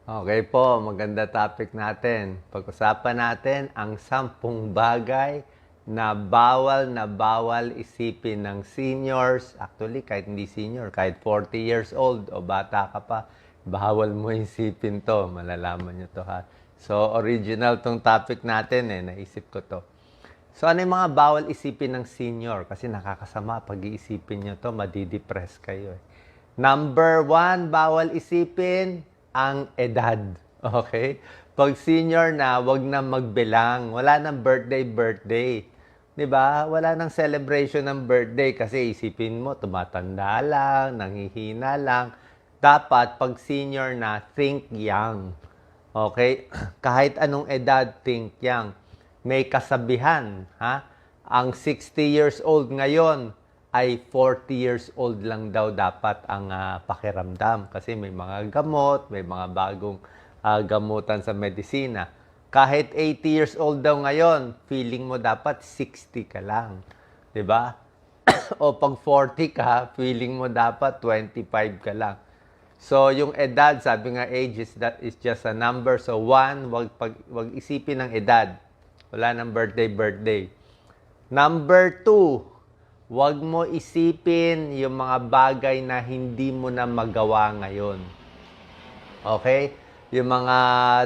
Okay po, maganda topic natin. Pag-usapan natin ang 10 bagay na bawal isipin ng seniors. Actually, kahit hindi senior, kahit 40 years old o bata ka pa, bawal mo isipin to. Malalaman nyo to ha. So, original tong topic natin naisip ko to. So, ano yung mga bawal isipin ng senior? Kasi nakakasama pag iisipin nyo to, madidepress kayo eh. Number 1, bawal isipin ang edad. Okay? Pag senior na, wag na magbilang. Wala nang birthday. 'Di ba? Wala nang celebration ng birthday kasi isipin mo, tumatanda lang, nanghihina lang. Dapat, pag senior na, think young. Okay? Kahit anong edad, think young. May kasabihan, ha? Ang 60 years old ngayon, ay 40 years old lang daw dapat ang pakiramdam. Kasi may mga gamot, may mga bagong gamutan sa medisina. Kahit 80 years old daw ngayon, feeling mo dapat 60 ka lang. 'Di ba? O pag 40 ka, feeling mo dapat 25 ka lang. So, yung edad, sabi nga age is just a number. So, 1, wag isipin ng edad. Wala nang birthday. Number 2, huwag mo isipin yung mga bagay na hindi mo na magawa ngayon. Okay? Yung mga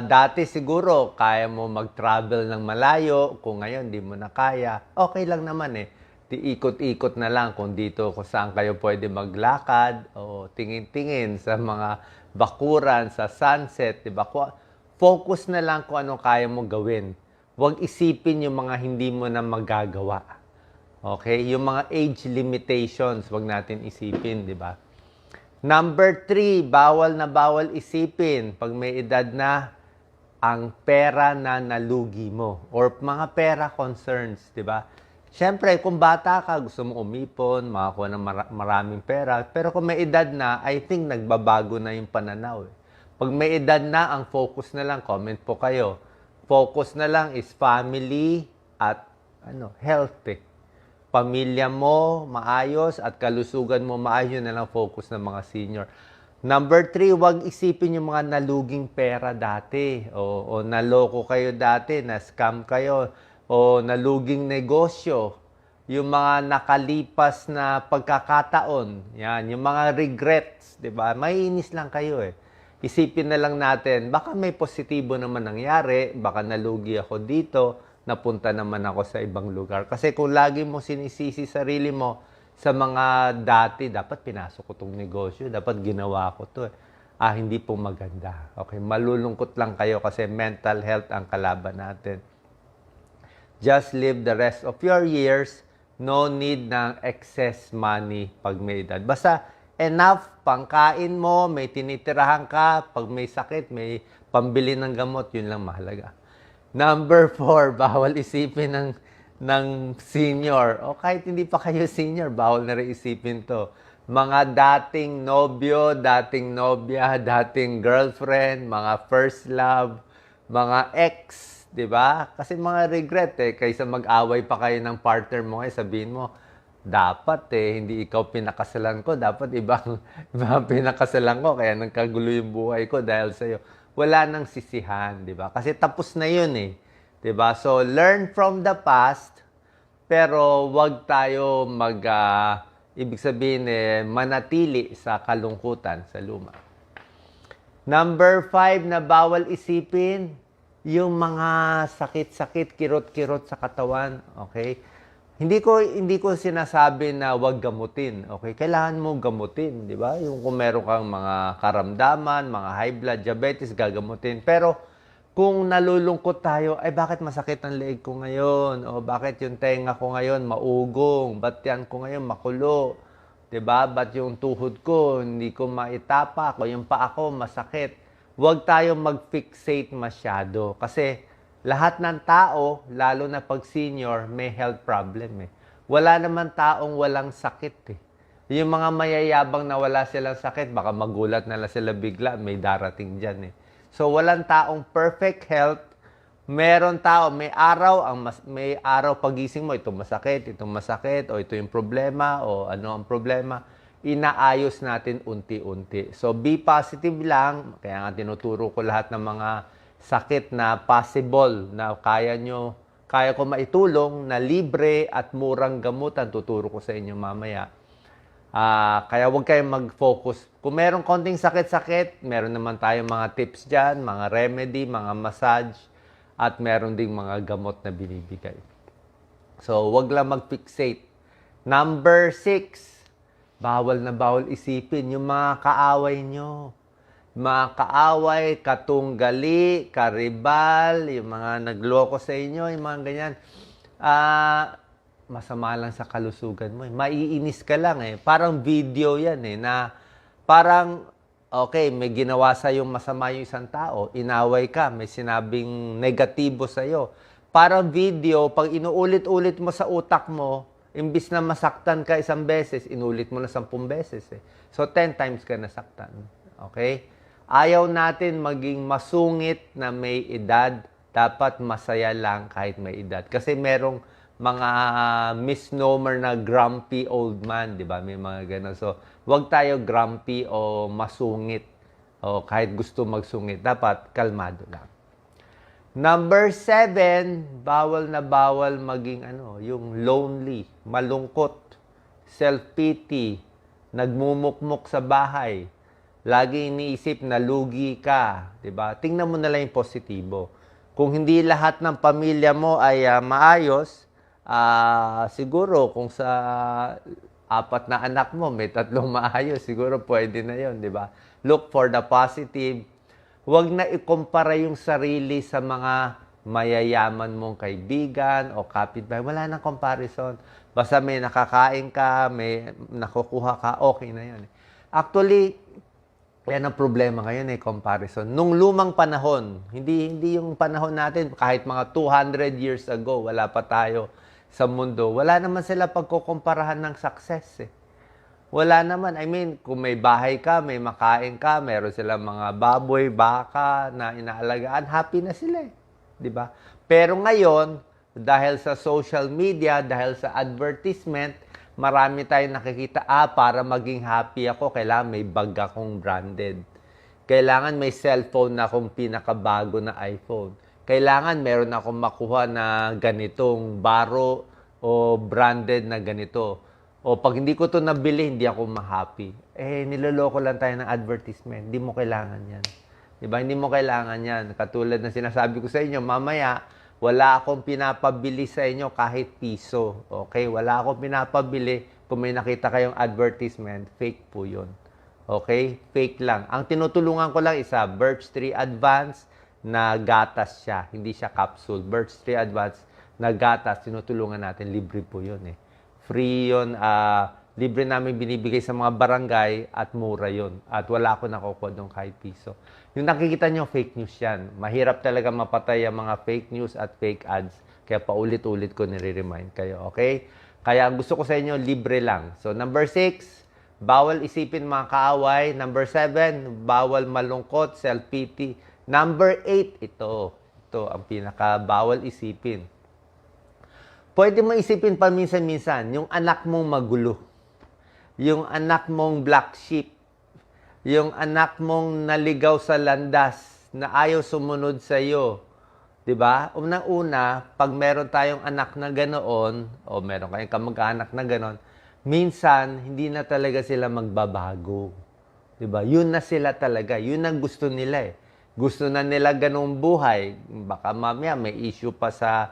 dati siguro, kaya mo mag-travel ng malayo. Kung ngayon, di mo na kaya. Okay lang naman eh. Di ikot-ikot na lang kung dito, kung saan kayo pwede maglakad. O tingin-tingin sa mga bakuran, sa sunset. Diba? Focus na lang kung anong kaya mo gawin. Huwag isipin yung mga hindi mo na magagawa. Okay? Yung mga age limitations, wag natin isipin, di ba? Number 3, bawal na bawal isipin pag may edad na ang pera na nalugi mo or mga pera concerns, di ba? Siyempre, kung bata ka, gusto mo umipon, makakuha ng maraming pera. Pero kung may edad na, I think nagbabago na yung pananaw. Pag may edad na, ang focus na lang, comment po kayo, focus na lang is family at health pamilya mo maayos at kalusugan mo maayos, yun na lang focus ng mga senior. Number 3, wag isipin yung mga naluging pera dati o naloko kayo dati, na-scam kayo o naluging negosyo. Yung mga nakalipas na pagkakataon, yan, yung mga regrets, di ba? Maiinis lang kayo eh. Isipin na lang natin, baka may positibo naman nangyari, baka nalugi ako dito, napunta naman ako sa ibang lugar. Kasi kung lagi mo sinisisi sarili mo sa mga dati, dapat pinasok ko tong negosyo, dapat ginawa ko to. Hindi po maganda. Okay, malulungkot lang kayo kasi mental health ang kalaban natin. Just live the rest of your years. No need ng excess money pag may edad. Basta enough, pangkain mo, may tinitirahan ka, pag may sakit, may pambili ng gamot, yun lang mahalaga. Number 4, bawal isipin ng senior. O kahit hindi pa kayo senior, bawal na rin isipin to. Mga dating nobyo, dating nobya, dating girlfriend, mga first love, mga ex, di ba? Kasi mga regret kaysa mag-away pa kayo ng partner mo, sabihin mo, dapat hindi ikaw pinakasalan ko, dapat ibang pinakasalan ko, kaya nagkagulo yung buhay ko dahil sa'yo. Wala nang sisihan, di ba? Kasi tapos na yun di ba? So, learn from the past, pero wag tayo ibig sabihin manatili sa kalungkutan, sa luma. Number 5 na bawal isipin, yung mga sakit-sakit, kirot-kirot sa katawan, okay? Hindi ko sinasabi na wag gamutin. Okay? Kailangan mo gamutin, di ba? Yung kung meron kang mga karamdaman, mga high blood, diabetes, gagamutin. Pero kung nalulungkot tayo, ay bakit masakit ang leeg ko ngayon? O bakit yung tenga ko ngayon maugong? Ba't yan ko ngayon makulo? Di ba? Ba't yung tuhod ko hindi ko maitapak? O yung paa ko masakit? Huwag tayo mag-fixate masyado. Kasi lahat ng tao, lalo na pag senior, may health problem Wala naman taong walang sakit Yung mga mayayabang na wala silang sakit, baka magulat na lang sila bigla, may darating dyan So, walang taong perfect health. Meron tao, may araw pagising mo, ito masakit, o ito yung problema, o ano ang problema. inaayos natin unti-unti. So, be positive lang. Kaya nga tinuturo ko lahat ng mga sakit na possible na kaya ko maitulong na libre at murang gamutan. Tuturo ko sa inyo mamaya. Kaya huwag kayong mag-focus. Kung meron konting sakit-sakit, meron naman tayong mga tips dyan, mga remedy, mga massage, at meron ding mga gamot na binibigay. So, huwag lang mag-fixate. Number 6, bawal na bawal isipin yung mga kaaway nyo. Mga kaaway, katunggali, karibal, yung mga nagloko sa inyo, yung mga ganyan. Masama lang sa kalusugan mo. Maiinis ka lang eh. Parang video yan eh, na parang, okay, may ginawa sa'yo masama yung isang tao, inaway ka, may sinabing negatibo sa'yo. Parang video, pag inuulit-ulit mo sa utak mo, imbis na masaktan ka isang beses, inulit mo na 10 beses eh. So, 10 times ka nasaktan. Okay? Ayaw natin maging masungit na may edad, dapat masaya lang kahit may edad. Kasi merong mga misnomer na grumpy old man, di ba? May mga ganun. So, wag tayo grumpy o masungit o kahit gusto magsungit. Dapat kalmado lang. Number 7, bawal na bawal maging yung lonely, malungkot, self-pity, nagmumukmuk sa bahay, lagi iniisip na lugi ka, 'di ba? Tingnan mo na lang yung positibo. Kung hindi lahat ng pamilya mo ay maayos, siguro kung sa 4 na anak mo may 3 maayos, siguro pwede na 'yon, 'di ba? Look for the positive. Huwag na ikumpara yung sarili sa mga mayayaman mong kaibigan o kapitbahay. Wala nang comparison. Basta may nakakain ka, may nakukuha ka, okay na yan. Actually, yan ang problema ngayon comparison. Nung lumang panahon, hindi yung panahon natin, kahit mga 200 years ago, wala pa tayo sa mundo, wala naman sila pagkukumparahan ng success Wala naman. I mean, kung may bahay ka, may makain ka, meron silang mga baboy, baka na inaalagaan, happy na sila Di ba? Pero ngayon, dahil sa social media, dahil sa advertisement, marami tayong nakikita, para maging happy ako, kailangan may bag akong branded. Kailangan may cellphone na akong pinakabago na iPhone. Kailangan meron akong makuha na ganitong baro o branded na ganito. O pag hindi ko to nabili, hindi ako ma-happy. Niloloko lang tayo ng advertisement. Hindi mo kailangan yan. Diba? Hindi mo kailangan yan. Katulad na sinasabi ko sa inyo, mamaya, wala akong pinapabili sa inyo kahit piso. Okay? Wala akong pinapabili. Kung may nakita kayong advertisement, fake po yun. Okay? Fake lang. Ang tinutulungan ko lang isa, Birch 3 Advance na gatas siya. Hindi siya capsule. Birch 3 Advance na gatas, tinutulungan natin. Libre po yun Free yun. Libre namin binibigay sa mga barangay at mura yun. At wala ako nakukuha doon kahit piso. Yung nakikita nyo, fake news yan. Mahirap talaga mapatay ang mga fake news at fake ads. Kaya paulit-ulit ko nire-remind kayo. Okay? Kaya gusto ko sa inyo, libre lang. So, number 6, bawal isipin mga kaaway. Number 7, bawal malungkot, self-pity. Number 8, ito ang pinaka-bawal isipin. Pwede mo isipin pa minsan-minsan, yung anak mong magulo, yung anak mong black sheep, yung anak mong naligaw sa landas, na ayaw sumunod sa iyo. Diba? Unang-una, pag meron tayong anak na ganoon, o meron kayong kamag-anak na ganoon, minsan, hindi na talaga sila magbabago. Diba? Yun na sila talaga. Yun ang gusto nila Gusto na nila ganong buhay. Baka mamaya may issue pa sa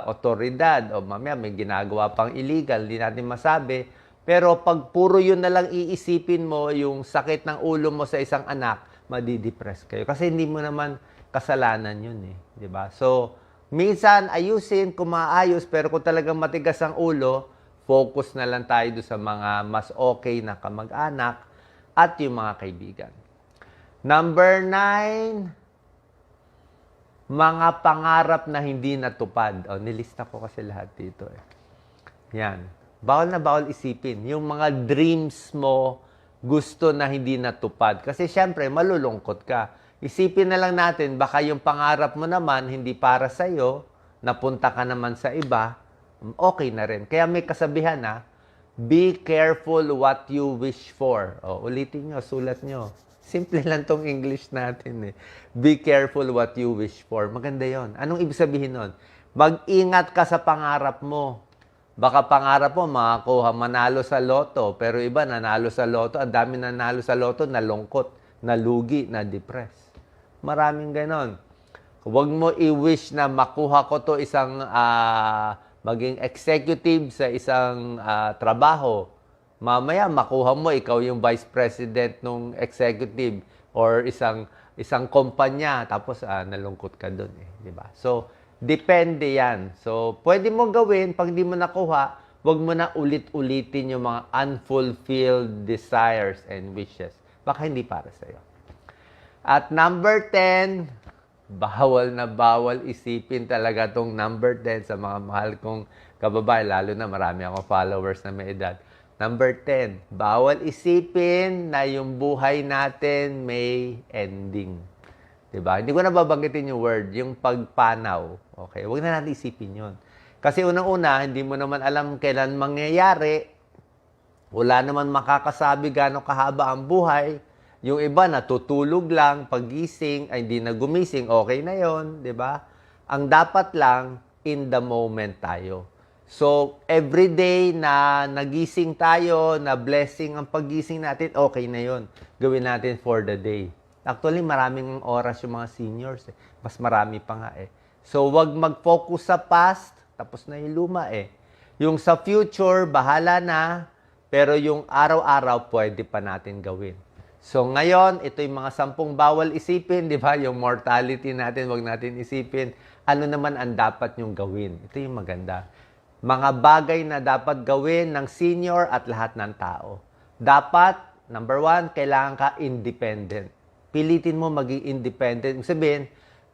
otoridad o mamaya may ginagawa pang illegal, hindi natin masabi. Pero pag puro yun na lang iisipin mo, yung sakit ng ulo mo sa isang anak, madidepress kayo. Kasi hindi mo naman kasalanan yun di ba? So, minsan ayusin kung maayos, pero kung talagang matigas ang ulo, focus na lang tayo sa mga mas okay na kamag-anak at yung mga kaibigan. Number 9, mga pangarap na hindi natupad. Nilista ko kasi lahat dito Yan. Bawal na bawal isipin. Yung mga dreams mo, gusto na hindi natupad. Kasi syempre, malulungkot ka. Isipin na lang natin, baka yung pangarap mo naman, hindi para sa'yo, napunta ka naman sa iba, okay na rin. Kaya may kasabihan Be careful what you wish for. Ulitin nyo, sulat nyo. Simple lang tong English natin eh. Be careful what you wish for. Maganda yon. Anong ibig sabihin nun? Mag-ingat ka sa pangarap mo. Baka pangarap mo, makakuha, manalo sa loto. Pero iba, nanalo sa loto. Ang dami nanalo sa loto, nalungkot, nalugi, na-depress. Maraming ganon. Huwag mo i-wish na makuha ko to isang maging executive sa isang trabaho. Mamaya, makuha mo, ikaw yung vice president ng executive or isang kumpanya, tapos nalungkot ka doon. Di ba? So, depende yan. So, pwede mo gawin, pag di mo nakuha, wag mo na ulit-ulitin yung mga unfulfilled desires and wishes. Baka hindi para sa'yo. At number 10, bawal na bawal isipin talaga tong number 10 sa mga mahal kong kababae, lalo na marami akong followers na may edad. Number 10, bawal isipin na yung buhay natin may ending. Diba? Hindi ko na babanggitin yung word, yung pagpanaw. Okay? Huwag na natin isipin yun. Kasi unang-una, hindi mo naman alam kailan mangyayari. Wala naman makakasabi gano'ng kahaba ang buhay. Yung iba, natutulog lang, pagising, ay hindi na gumising, okay na yon, diba? Ang dapat lang, in the moment tayo. So, every day na nagising tayo, na blessing ang pagising natin, okay na yon. Gawin natin for the day. Actually, maraming oras yung mga seniors. Mas marami pa nga eh. So, wag mag-focus sa past, tapos na yung luma eh. Yung sa future, bahala na, pero yung araw-araw, pwede pa natin gawin. So, ngayon, ito yung mga 10 bawal isipin, di ba? Yung mortality natin, wag natin isipin. Ano naman ang dapat nyong gawin? Ito yung maganda. Mga bagay na dapat gawin ng senior at lahat ng tao. Dapat, number 1, kailangan ka independent. Pilitin mo maging independent. Ibig sabihin,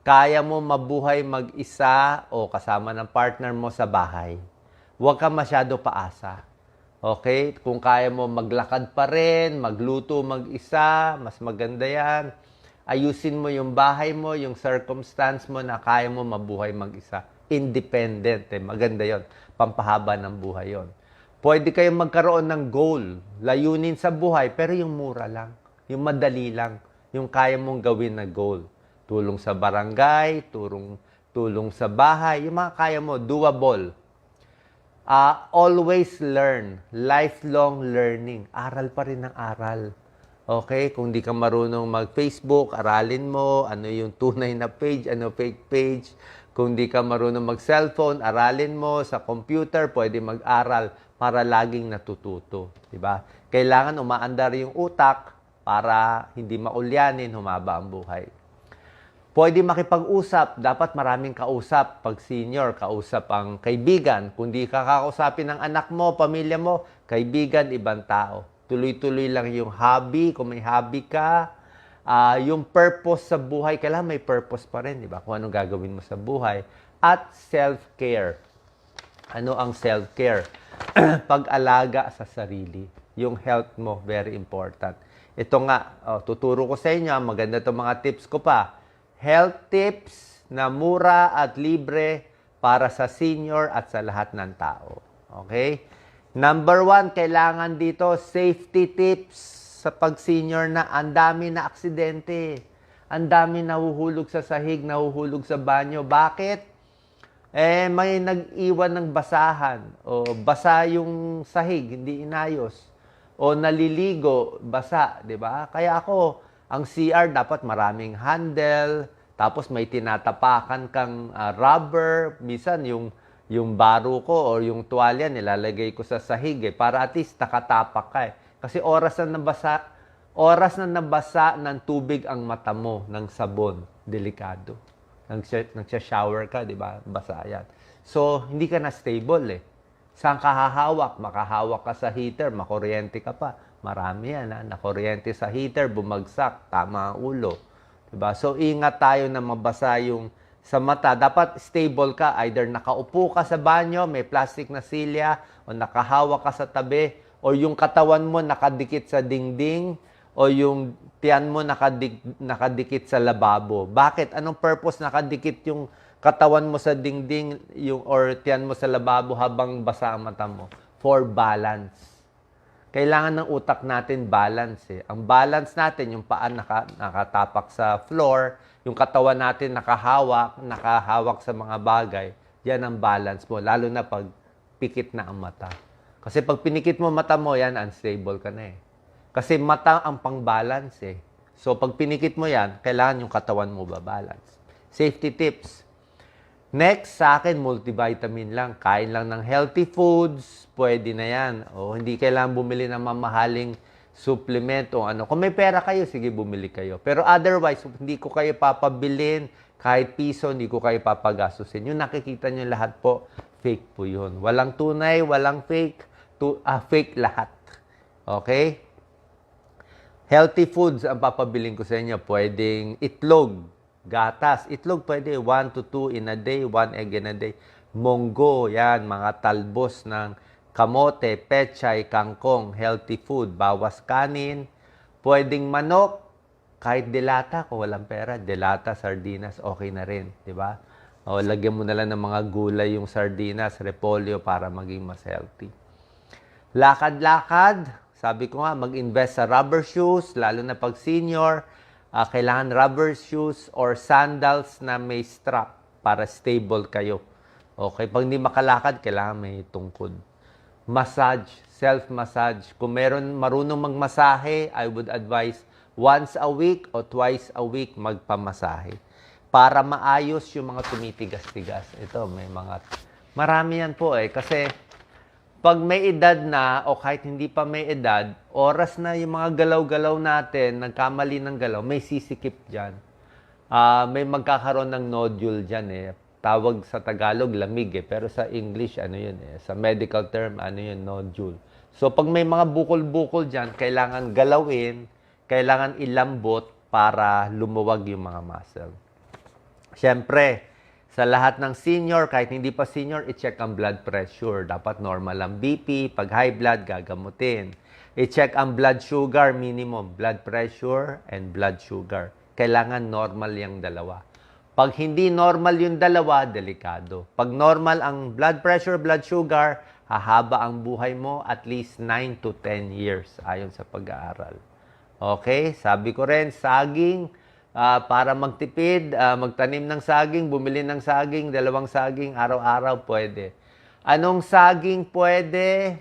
kaya mo mabuhay mag-isa o kasama ng partner mo sa bahay. Huwag ka masyado paasa. Okay? Kung kaya mo maglakad pa rin, magluto mag-isa, mas maganda yan. Ayusin mo yung bahay mo, yung circumstance mo na kaya mo mabuhay mag-isa. Independent. Maganda yon. Pampahaba ng buhay yon. Pwede kayong magkaroon ng goal, layunin sa buhay, pero yung mura lang, yung madali lang, yung kaya mong gawin na goal. Tulong sa barangay, tulong sa bahay, yung mga kaya mo, doable. Always learn, lifelong learning. Aral pa rin ng aral. Okay? Kung di ka marunong mag-Facebook, aralin mo, ano yung tunay na page, ano fake page. Kung di ka marunong mag-cellphone, aralin mo. Sa computer, pwede mag-aral para laging natututo. Diba? Kailangan umaandar yung utak para hindi maulyanin, humaba ang buhay. Pwede makipag-usap. Dapat maraming kausap. Pag senior, kausap ang kaibigan. Kung di ka kakausapin ng anak mo, pamilya mo, kaibigan, ibang tao. Tuloy-tuloy lang yung hobby. Kung may hobby ka, yung purpose sa buhay, kailangan may purpose pa rin, di ba? Kung anong gagawin mo sa buhay. At self-care. Ano ang self-care? Pag-alaga sa sarili. Yung health mo, very important. Ito nga, tuturo ko sa inyo, maganda itong mga tips ko pa. Health tips na mura at libre para sa senior at sa lahat ng tao. Okay? Number 1, kailangan dito, safety tips. Sa pag-senior na ang dami na aksidente. Ang dami nahuhulog sa sahig, nahuhulog sa banyo. Bakit? May nag-iwan ng basahan. O basa yung sahig, hindi inayos. O naliligo, basa, di ba? Kaya ako, ang CR dapat maraming handle, tapos may tinatapakan kang rubber. Minsan yung baro ko o yung tuwalya nilalagay ko sa sahig para at least nakatapak ka Kasi oras na nabasa ng tubig ang mata mo ng sabon, delikado. Nagsha-shower ka, di ba? Basa yan. So, hindi ka na stable Saan ka hahawak? Makahawak ka sa heater, makuryente ka pa. Marami yan, nakuryente sa heater, bumagsak, tama ang ulo. Diba? So, ingat tayo na mabasa yung sa mata. Dapat stable ka, either nakaupo ka sa banyo, may plastic na silya, o nakahawak ka sa tabi, o yung katawan mo nakadikit sa dingding, o yung tiyan mo nakadikit sa lababo. Bakit? Anong purpose nakadikit yung katawan mo sa dingding or tiyan mo sa lababo habang basa ang mata mo? For balance. kailangan ng utak natin balance eh. Ang balance natin, yung paan nakatapak sa floor, yung katawan natin nakahawak sa mga bagay, yan ang balance mo. Lalo na pag pikit na ang mata. Kasi pag pinikit mo mata mo, yan, unstable ka na eh. Kasi mata ang pang-balance eh. So pag pinikit mo yan, kailangan yung katawan mo ba-balance. Safety tips. Next, sa akin, multivitamin lang. Kain lang ng healthy foods, pwede na yan. O hindi kailangan bumili ng mamahaling supplement o ano. Kung may pera kayo, sige, bumili kayo. Pero otherwise, hindi ko kayo papabilin, kahit piso, hindi ko kayo papagastusin. Yung nakikita nyo lahat po, fake po yun. Walang tunay, walang fake, fake lahat. Okay? Healthy foods ang papabilin ko sa inyo. Pwedeng itlog. Gatas. Itlog pwede 1 to 2 in a day, 1 egg in a day. Monggo, yan, mga talbos ng kamote, pechay, kangkong, healthy food, bawas kanin. Pwedeng manok, kahit delata, kung walang pera, delata, sardinas, okay na rin, di ba? O, lagyan mo na lang ng mga gulay yung sardinas, repolyo para maging mas healthy. Lakad-lakad, sabi ko nga, mag-invest sa rubber shoes, lalo na pag senior. Kailangan rubber shoes or sandals na may strap para stable kayo. Okay, pag hindi makalakad, kailangan may tungkod. Massage, self-massage. Kung marunong magmasahe, I would advise once a week o twice a week magpamasahe. Para maayos yung mga tumitigas-tigas. Ito, marami yan po eh. Kasi pag may edad na o kahit hindi pa may edad, oras na yung mga galaw-galaw natin, nagkamali ng galaw, may sisikip dyan. May magkakaroon ng nodule dyan eh. Tawag sa Tagalog, lamig eh. Pero sa English, ano yun eh. Sa medical term, ano yun, nodule. So pag may mga bukol-bukol dyan, kailangan galawin, kailangan ilambot para lumuwag yung mga muscle. Siyempre, sa lahat ng senior, kahit hindi pa senior, i-check ang blood pressure. Dapat normal ang BP. Pag high blood, gagamutin. I-check ang blood sugar minimum. Blood pressure and blood sugar. Kailangan normal yung dalawa. Pag hindi normal yung dalawa, delikado. Pag normal ang blood pressure, blood sugar, hahaba ang buhay mo at least 9 to 10 years ayon sa pag-aaral. Okay? Sabi ko rin, saging, para magtipid, magtanim ng saging, bumili ng saging, 2 saging, araw-araw pwede. Anong saging pwede?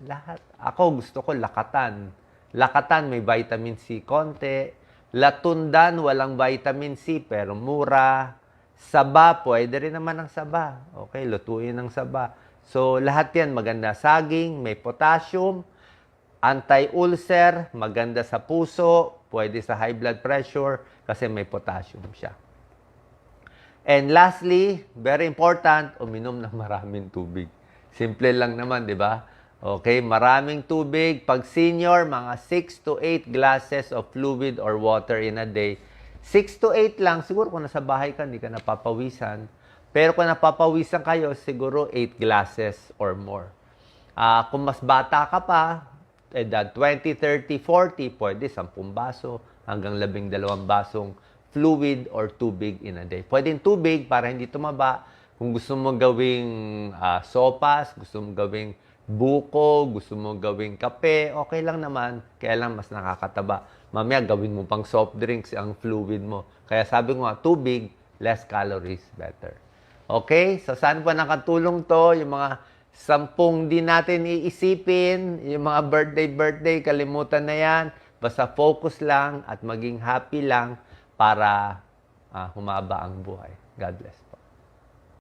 Lahat. Ako gusto ko lakatan. Lakatan may vitamin C konti. Latundan walang vitamin C pero mura. Saba, pwede rin naman ang saba. Okay, lutuin ng saba. So lahat yan maganda. Saging, may potassium, anti-ulcer, maganda sa puso, pwede sa high blood pressure kasi may potassium siya. And lastly, very important, uminom ng maraming tubig. Simple lang naman, di ba? Okay, maraming tubig. Pag senior, mga 6 to 8 glasses of fluid or water in a day. 6 to 8 lang, siguro kung nasa bahay ka, hindi ka napapawisan. Pero kung napapawisan kayo, siguro 8 glasses or more. Kung mas bata ka pa, edad 20, 30, 40, pwede 10 baso hanggang 12 basong fluid or tubig in a day. Pwedeng tubig para hindi tumaba. Kung gusto mo gawing sopas, gusto mo gawing buko, gusto mo gawing kape, okay lang naman. Kaya lang mas nakakataba. Mamaya gawin mo pang soft drinks ang fluid mo. Kaya sabi ko nga, tubig, less calories, better. Okay? So saan pa nakatulong to? Yung mga 10 di natin iisipin, yung mga birthday, kalimutan na yan. Basta focus lang at maging happy lang para humaba ang buhay. God bless po.